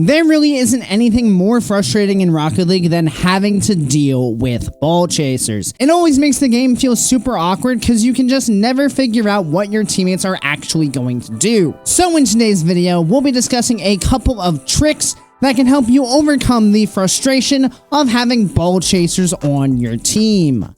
There really isn't anything more frustrating in Rocket League than having to deal with ball chasers. It always makes the game feel super awkward because you can just never figure out what your teammates are actually going to do. So in today's video, we'll be discussing a couple of tricks that can help you overcome the frustration of having ball chasers on your team.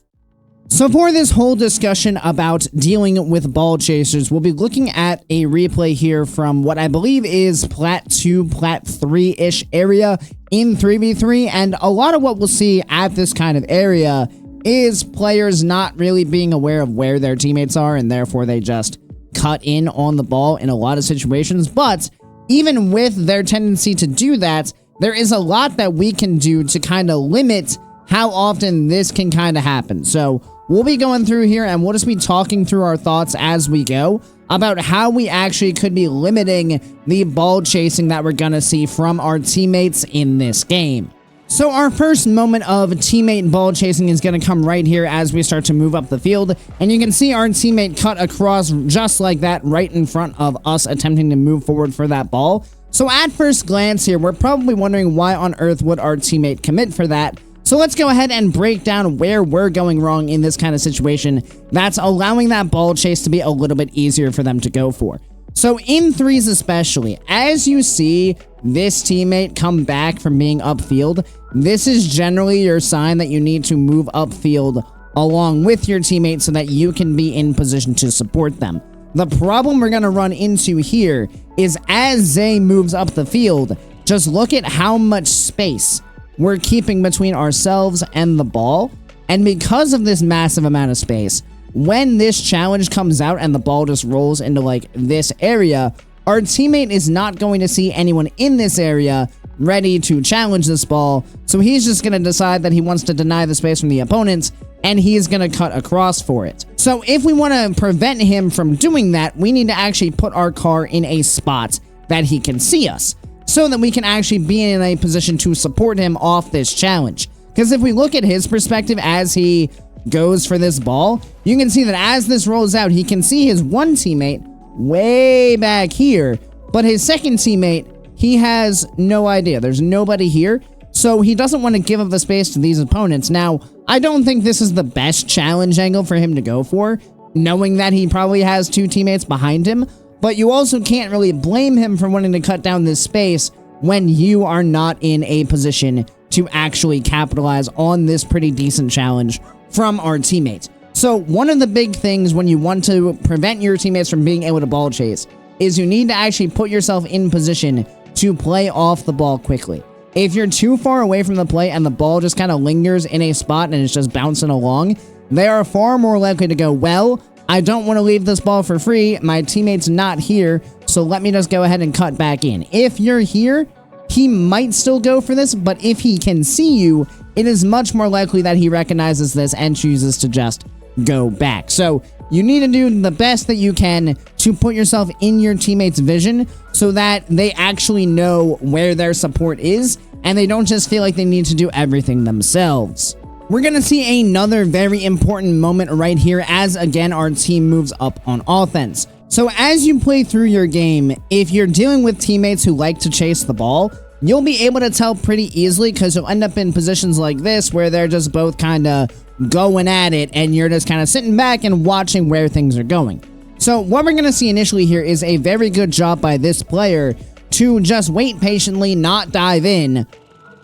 So for this whole discussion about dealing with ball chasers, we'll be looking at a replay here from what I believe is Plat 2, Plat 3-ish area in 3v3, and a lot of what we'll see at this kind of area is players not really being aware of where their teammates are, and therefore they just cut in on the ball in a lot of situations. But even with their tendency to do that, there is a lot that we can do to kind of limit how often this can kind of happen. So we'll be going through here and we'll just be talking through our thoughts as we go about how we actually could be limiting the ball chasing that we're gonna see from our teammates in this game. So our first moment of teammate ball chasing is gonna come right here as we start to move up the field, and you can see our teammate cut across just like that right in front of us attempting to move forward for that ball. So at first glance here, we're probably wondering why on earth would our teammate commit for that. So let's go ahead and break down where we're going wrong in this kind of situation that's allowing that ball chase to be a little bit easier for them to go for. So in threes especially, as you see this teammate come back from being upfield, this is generally your sign that you need to move upfield along with your teammate so that you can be in position to support them. The problem we're going to run into here is as Zay moves up the field, just look at how much space we're keeping between ourselves and the ball, and because of this massive amount of space, when this challenge comes out and the ball just rolls into like this area, our teammate is not going to see anyone in this area ready to challenge this ball, so he's just going to decide that he wants to deny the space from the opponents, and he's going to cut across for it. So if we want to prevent him from doing that, we need to actually put our car in a spot that he can see us, so that we can actually be in a position to support him off this challenge. Because if we look at his perspective as he goes for this ball, you can see that as this rolls out, he can see his one teammate way back here, but his second teammate, he has no idea. There's nobody here, so he doesn't want to give up the space to these opponents. Now, I don't think this is the best challenge angle for him to go for, knowing that he probably has two teammates behind him, but you also can't really blame him for wanting to cut down this space when you are not in a position to actually capitalize on this pretty decent challenge from our teammates. So one of the big things when you want to prevent your teammates from being able to ball chase is you need to actually put yourself in position to play off the ball quickly. If you're too far away from the play and the ball just kind of lingers in a spot and it's just bouncing along, they are far more likely to go, well, I don't want to leave this ball for free. My teammate's not here, so let me just go ahead and cut back in. If you're here, he might still go for this, but if he can see you, it is much more likely that he recognizes this and chooses to just go back. So you need to do the best that you can to put yourself in your teammate's vision so that they actually know where their support is and they don't just feel like they need to do everything themselves. We're going to see another very important moment right here as, again, our team moves up on offense. So as you play through your game, if you're dealing with teammates who like to chase the ball, you'll be able to tell pretty easily because you'll end up in positions like this where they're just both kind of going at it and you're just kind of sitting back and watching where things are going. So what we're going to see initially here is a very good job by this player to just wait patiently, not dive in,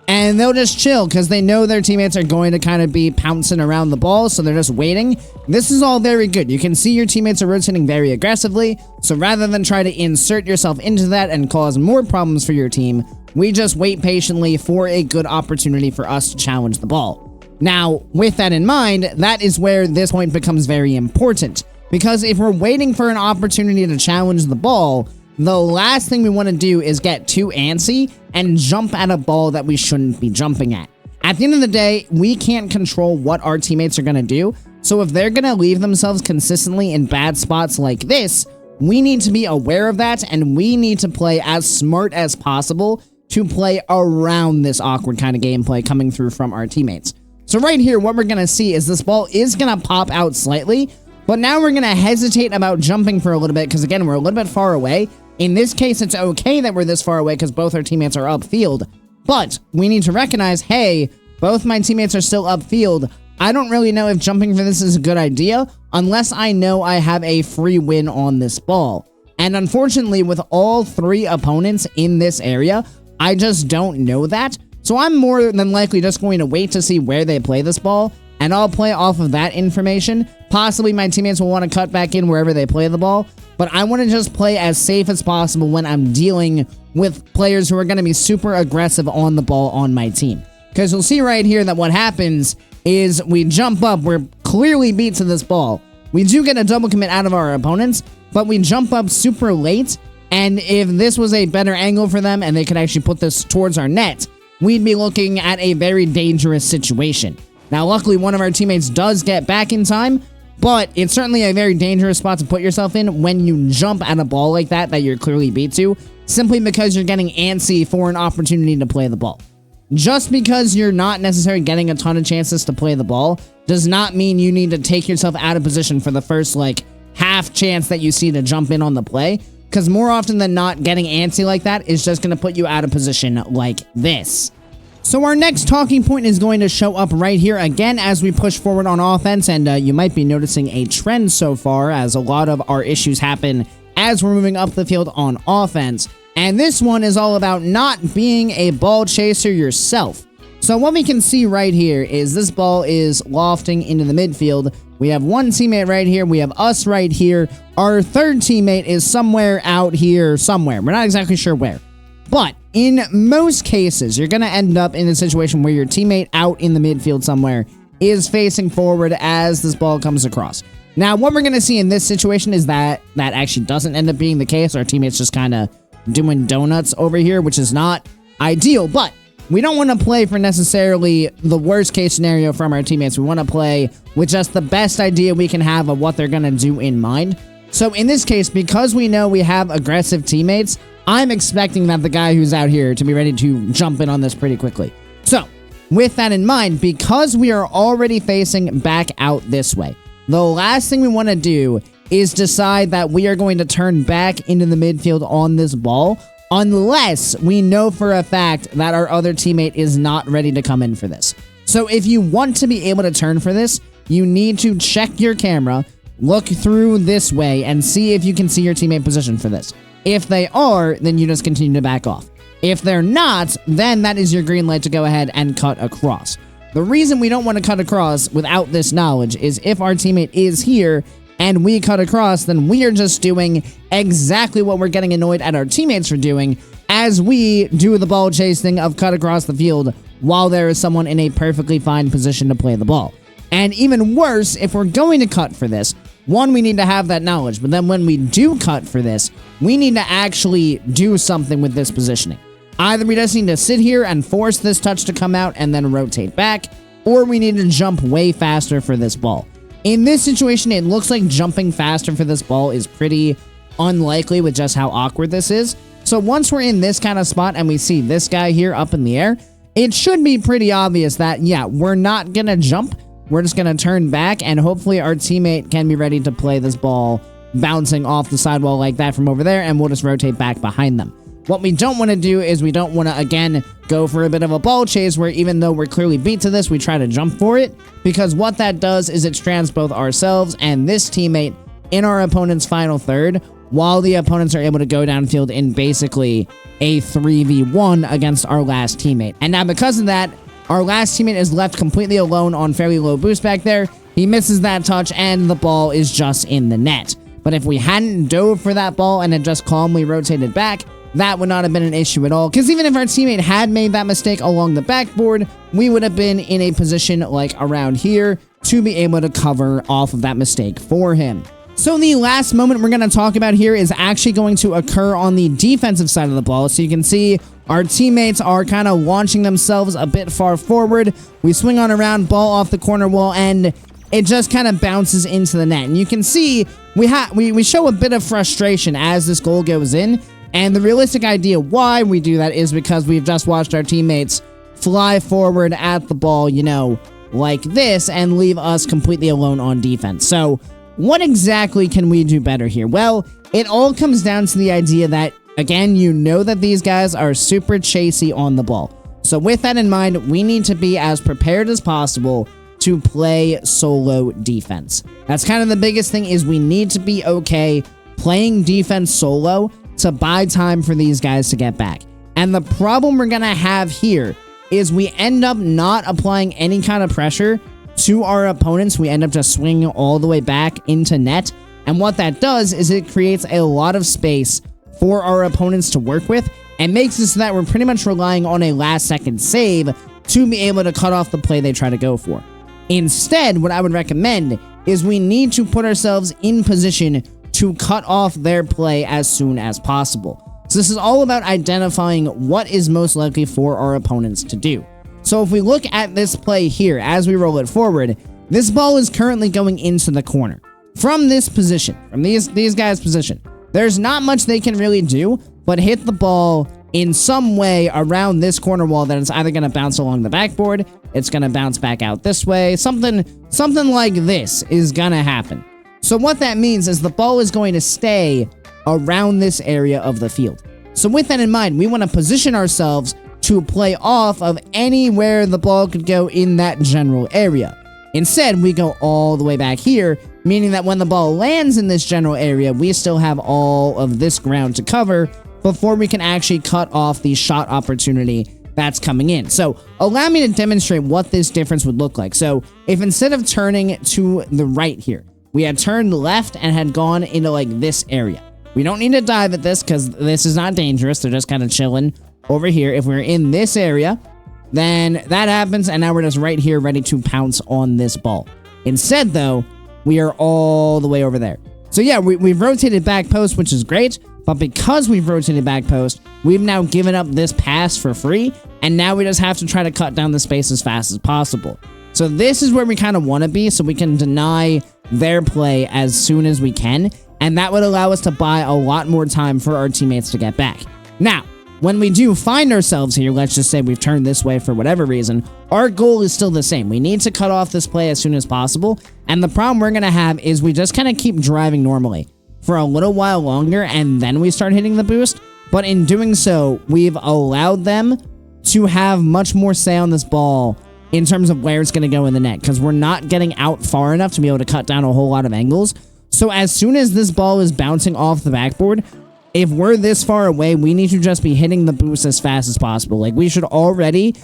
and they'll just chill because they know their teammates are going to kind of be pouncing around the ball, so they're just waiting. This is all very good. You can see your teammates are rotating very aggressively, so rather than try to insert yourself into that and cause more problems for your team, we just wait patiently for a good opportunity for us to challenge the ball. Now, with that in mind, that is where this point becomes very important, because if we're waiting for an opportunity to challenge the ball, the last thing we want to do is get too antsy and jump at a ball that we shouldn't be jumping at. At the end of the day, we can't control what our teammates are going to do, so if they're going to leave themselves consistently in bad spots like this, we need to be aware of that, and we need to play as smart as possible to play around this awkward kind of gameplay coming through from our teammates. So right here, what we're going to see is this ball is going to pop out slightly, but now we're going to hesitate about jumping for a little bit because, again, we're a little bit far away. In this case, it's okay that we're this far away because both our teammates are upfield, but we need to recognize, hey, both my teammates are still upfield. I don't really know if jumping for this is a good idea unless I know I have a free win on this ball. And unfortunately, with all 3 opponents in this area, I just don't know that. So I'm more than likely just going to wait to see where they play this ball, and I'll play off of that information. Possibly my teammates will want to cut back in wherever they play the ball, but I want to just play as safe as possible when I'm dealing with players who are going to be super aggressive on the ball on my team. Because you'll see right here that what happens is we jump up, we're clearly beat to this ball. We do get a double commit out of our opponents, but we jump up super late, and if this was a better angle for them and they could actually put this towards our net, we'd be looking at a very dangerous situation. Now, luckily, one of our teammates does get back in time, but it's certainly a very dangerous spot to put yourself in when you jump at a ball like that you're clearly beat to, simply because you're getting antsy for an opportunity to play the ball. Just because you're not necessarily getting a ton of chances to play the ball does not mean you need to take yourself out of position for the first, half chance that you see to jump in on the play, because more often than not, getting antsy like that is just going to put you out of position like this. So our next talking point is going to show up right here again as we push forward on offense, and you might be noticing a trend so far as a lot of our issues happen as we're moving up the field on offense. And this one is all about not being a ball chaser yourself. So what we can see right here is this ball is lofting into the midfield. We have one teammate right here. We have us right here. Our third teammate is somewhere out here somewhere. We're not exactly sure where. But in most cases, you're going to end up in a situation where your teammate out in the midfield somewhere is facing forward as this ball comes across. Now, what we're going to see in this situation is that actually doesn't end up being the case. Our teammate's just kind of doing donuts over here, which is not ideal, but we don't want to play for necessarily the worst case scenario from our teammates. We want to play with just the best idea we can have of what they're going to do in mind. So in this case, because we know we have aggressive teammates, I'm expecting that the guy who's out here to be ready to jump in on this pretty quickly. So with that in mind, because we are already facing back out this way, the last thing we want to do is decide that we are going to turn back into the midfield on this ball unless we know for a fact that our other teammate is not ready to come in for this. So if you want to be able to turn for this, you need to check your camera, look through this way, and see if you can see your teammate position for this. If they are, then you just continue to back off. If they're not, then that is your green light to go ahead and cut across. The reason we don't want to cut across without this knowledge is if our teammate is here and we cut across, then we are just doing exactly what we're getting annoyed at our teammates for doing as we do the ball chasing of cut across the field while there is someone in a perfectly fine position to play the ball. And even worse, if we're going to cut for this, one, we need to have that knowledge, but then when we do cut for this, we need to actually do something with this positioning. Either we just need to sit here and force this touch to come out and then rotate back, or we need to jump way faster for this ball. In this situation, it looks like jumping faster for this ball is pretty unlikely with just how awkward this is. So once we're in this kind of spot and we see this guy here up in the air, it should be pretty obvious that, yeah, we're not going to jump. We're just going to turn back, and hopefully our teammate can be ready to play this ball bouncing off the sidewall like that from over there, and we'll just rotate back behind them. What we don't want to do is we don't want to, again, go for a bit of a ball chase where even though we're clearly beat to this, we try to jump for it, because what that does is it strands both ourselves and this teammate in our opponent's final third, while the opponents are able to go downfield in basically a 3v1 against our last teammate. And now because of that, our last teammate is left completely alone on fairly low boost back there. He misses that touch, and the ball is just in the net. But if we hadn't dove for that ball and had just calmly rotated back, that would not have been an issue at all. Because even if our teammate had made that mistake along the backboard, we would have been in a position like around here to be able to cover off of that mistake for him. So the last moment we're going to talk about here is actually going to occur on the defensive side of the ball. So you can see our teammates are kind of launching themselves a bit far forward. We swing on around, ball off the corner wall, and it just kind of bounces into the net. And you can see we show a bit of frustration as this goal goes in. And the realistic idea why we do that is because we've just watched our teammates fly forward at the ball, you know, like this, and leave us completely alone on defense. So what exactly can we do better here? Well, it all comes down to the idea that, again, you know that these guys are super chasey on the ball. So with that in mind, we need to be as prepared as possible to play solo defense. That's kind of the biggest thing, is we need to be okay playing defense solo to buy time for these guys to get back. And the problem we're going to have here is we end up not applying any kind of pressure to our opponents. We end up just swinging all the way back into net. And what that does is it creates a lot of space for our opponents to work with and makes it so that we're pretty much relying on a last-second save to be able to cut off the play they try to go for. Instead, what I would recommend is we need to put ourselves in position to cut off their play as soon as possible. So this is all about identifying what is most likely for our opponents to do. So if we look at this play here, as we roll it forward, this ball is currently going into the corner. From this position, from these guys' position, there's not much they can really do but hit the ball in some way around this corner wall that it's either going to bounce along the backboard, it's going to bounce back out this way, something like this is going to happen. So what that means is the ball is going to stay around this area of the field. So with that in mind, we want to position ourselves to play off of anywhere the ball could go in that general area. Instead, we go all the way back here, meaning that when the ball lands in this general area, we still have all of this ground to cover before we can actually cut off the shot opportunity that's coming in. So allow me to demonstrate what this difference would look like. So if instead of turning to the right here, we had turned left and had gone into like this area. We don't need to dive at this because this is not dangerous. They're just kind of chilling over here. If we're in this area, then that happens, and now we're just right here ready to pounce on this ball. Instead, though, we are all the way over there. So yeah, we've rotated back post, which is great, but because we've rotated back post, we've now given up this pass for free, and now we just have to try to cut down the space as fast as possible. So this is where we kind of want to be, so we can deny their play as soon as we can, and that would allow us to buy a lot more time for our teammates to get back. Now, when we do find ourselves here, let's just say we've turned this way for whatever reason, our goal is still the same. We need to cut off this play as soon as possible, and the problem we're going to have is we just kind of keep driving normally for a little while longer, and then we start hitting the boost, but in doing so, we've allowed them to have much more say on this ball in terms of where it's going to go in the net, because we're not getting out far enough to be able to cut down a whole lot of angles. So as soon as this ball is bouncing off the backboard, if we're this far away, we need to just be hitting the boost as fast as possible. Like, we should already,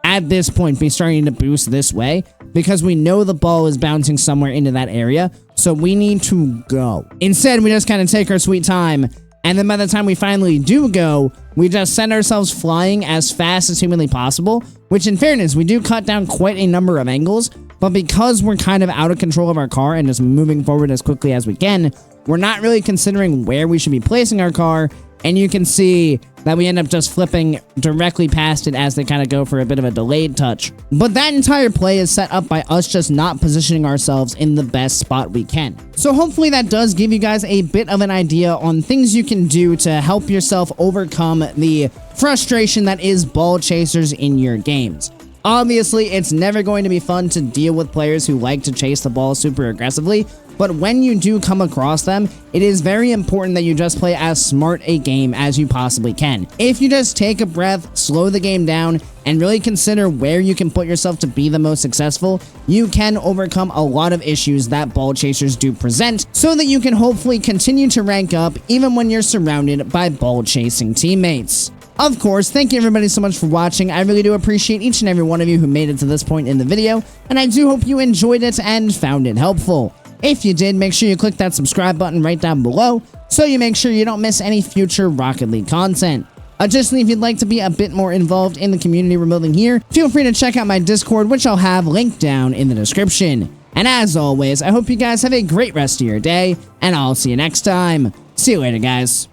at this point, be starting to boost this way, because we know the ball is bouncing somewhere into that area, so we need to go. Instead, we just kind of take our sweet time, and then by the time we finally do go, we just send ourselves flying as fast as humanly possible, which in fairness, we do cut down quite a number of angles, but because we're kind of out of control of our car and just moving forward as quickly as we can, we're not really considering where we should be placing our car, and you can see that we end up just flipping directly past it as they kind of go for a bit of a delayed touch. But that entire play is set up by us just not positioning ourselves in the best spot we can. So hopefully that does give you guys a bit of an idea on things you can do to help yourself overcome the frustration that is ball chasers in your games. Obviously, it's never going to be fun to deal with players who like to chase the ball super aggressively, but when you do come across them, it is very important that you just play as smart a game as you possibly can. If you just take a breath, slow the game down, and really consider where you can put yourself to be the most successful, you can overcome a lot of issues that ball chasers do present, so that you can hopefully continue to rank up even when you're surrounded by ball chasing teammates. Of course, thank you everybody so much for watching. I really do appreciate each and every one of you who made it to this point in the video, and I do hope you enjoyed it and found it helpful. If you did, make sure you click that subscribe button right down below, so you make sure you don't miss any future Rocket League content. Additionally, if you'd like to be a bit more involved in the community we're building here, feel free to check out my Discord, which I'll have linked down in the description. And as always, I hope you guys have a great rest of your day, and I'll see you next time. See you later, guys.